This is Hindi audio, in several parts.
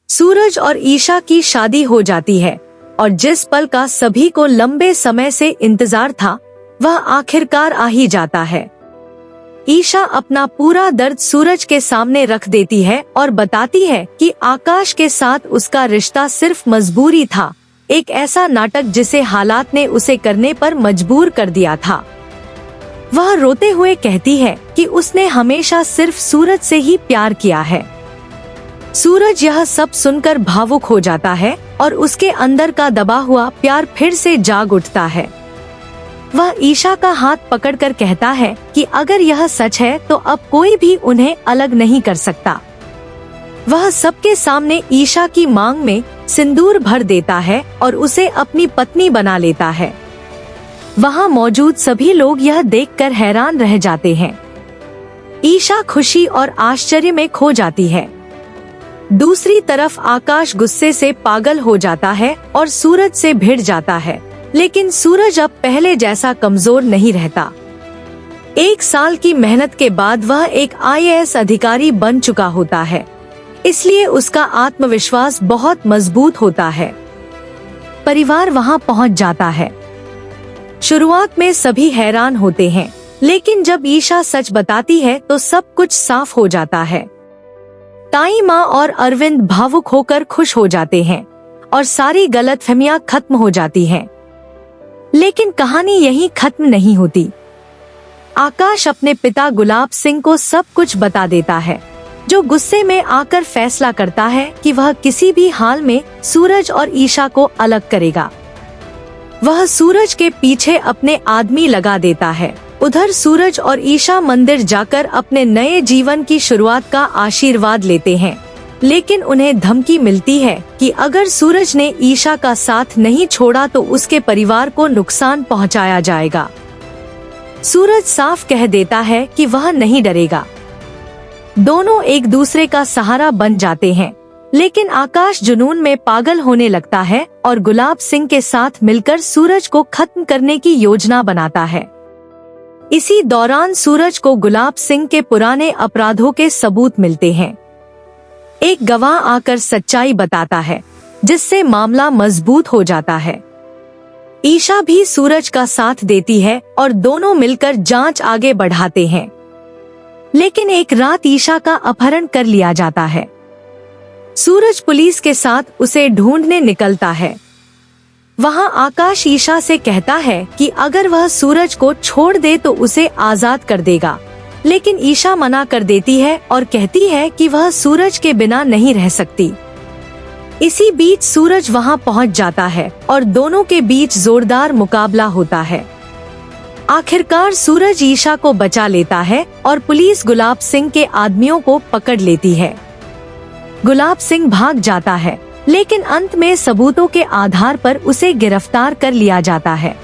सूरज और ईशा की शादी हो जाती है और जिस पल का सभी को लंबे समय से इंतजार था वह आखिरकार आ ही जाता है। ईशा अपना पूरा दर्द सूरज के सामने रख देती है और बताती है कि आकाश के साथ उसका रिश्ता सिर्फ मजबूरी था, एक ऐसा नाटक जिसे हालात ने उसे करने पर मजबूर कर दिया था। वह रोते हुए कहती है कि उसने हमेशा सिर्फ सूरज से ही प्यार किया है। सूरज यह सब सुनकर भावुक हो जाता है और उसके अंदर का दबा हुआ प्यार फिर से जाग उठता है। वह ईशा का हाथ पकड़कर कहता है कि अगर यह सच है तो अब कोई भी उन्हें अलग नहीं कर सकता। वह सबके सामने ईशा की मांग में सिंदूर भर देता है और उसे अपनी पत्नी बना लेता है। वहां मौजूद सभी लोग यह देखकर हैरान रह जाते हैं। ईशा खुशी और आश्चर्य में खो जाती है। दूसरी तरफ आकाश गुस्से से पागल हो जाता है और सूरज से भिड़ जाता है, लेकिन सूरज अब पहले जैसा कमजोर नहीं रहता। 1 साल की मेहनत के बाद वह एक IAS अधिकारी बन चुका होता है, इसलिए उसका आत्मविश्वास बहुत मजबूत होता है। परिवार वहां पहुंच जाता है। शुरुआत में सभी हैरान होते हैं, लेकिन जब ईशा सच बताती है तो सब कुछ साफ हो जाता है। ताई माँ और अरविंद भावुक होकर खुश हो जाते हैं और सारी गलतफहमियां खत्म हो जाती हैं। लेकिन कहानी यहीं खत्म नहीं होती। आकाश अपने पिता गुलाब सिंह को सब कुछ बता देता है, जो गुस्से में आकर फैसला करता है कि वह किसी भी हाल में सूरज और ईशा को अलग करेगा। वह सूरज के पीछे अपने आदमी लगा देता है। उधर सूरज और ईशा मंदिर जाकर अपने नए जीवन की शुरुआत का आशीर्वाद लेते हैं, लेकिन उन्हें धमकी मिलती है कि अगर सूरज ने ईशा का साथ नहीं छोड़ा तो उसके परिवार को नुकसान पहुंचाया जाएगा। सूरज साफ कह देता है कि वह नहीं डरेगा। दोनों एक दूसरे का सहारा बन जाते हैं, लेकिन आकाश जुनून में पागल होने लगता है और गुलाब सिंह के साथ मिलकर सूरज को खत्म करने की योजना बनाता है। इसी दौरान सूरज को गुलाब सिंह के पुराने अपराधों के सबूत मिलते हैं। एक गवाह आकर सच्चाई बताता है, जिससे मामला मजबूत हो जाता है। ईशा भी सूरज का साथ देती है और दोनों मिलकर जांच आगे बढ़ाते हैं। लेकिन एक रात ईशा का अपहरण कर लिया जाता है। सूरज पुलिस के साथ उसे ढूंढने निकलता है। वहां आकाश ईशा से कहता है कि अगर वह सूरज को छोड़ दे तो उसे आजाद कर देगा, लेकिन ईशा मना कर देती है और कहती है कि वह सूरज के बिना नहीं रह सकती। इसी बीच सूरज वहां पहुंच जाता है और दोनों के बीच जोरदार मुकाबला होता है। आखिरकार सूरज ईशा को बचा लेता है और पुलिस गुलाब सिंह के आदमियों को पकड़ लेती है। गुलाब सिंह भाग जाता है, लेकिन अंत में सबूतों के आधार पर उसे गिरफ्तार कर लिया जाता है।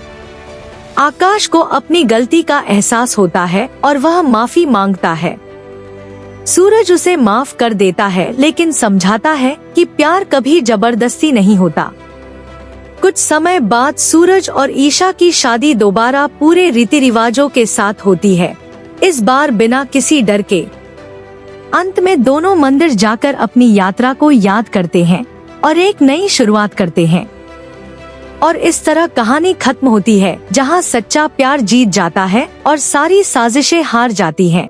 आकाश को अपनी गलती का एहसास होता है और वह माफी मांगता है। सूरज उसे माफ कर देता है, लेकिन समझाता है कि प्यार कभी जबरदस्ती नहीं होता। कुछ समय बाद सूरज और ईशा की शादी दोबारा पूरे रीति रिवाजों के साथ होती है, इस बार बिना किसी डर के। अंत में दोनों मंदिर जाकर अपनी यात्रा को याद करते हैं और एक नई शुरुआत करते हैं। और इस तरह कहानी खत्म होती है, जहां सच्चा प्यार जीत जाता है और सारी साजिशें हार जाती हैं।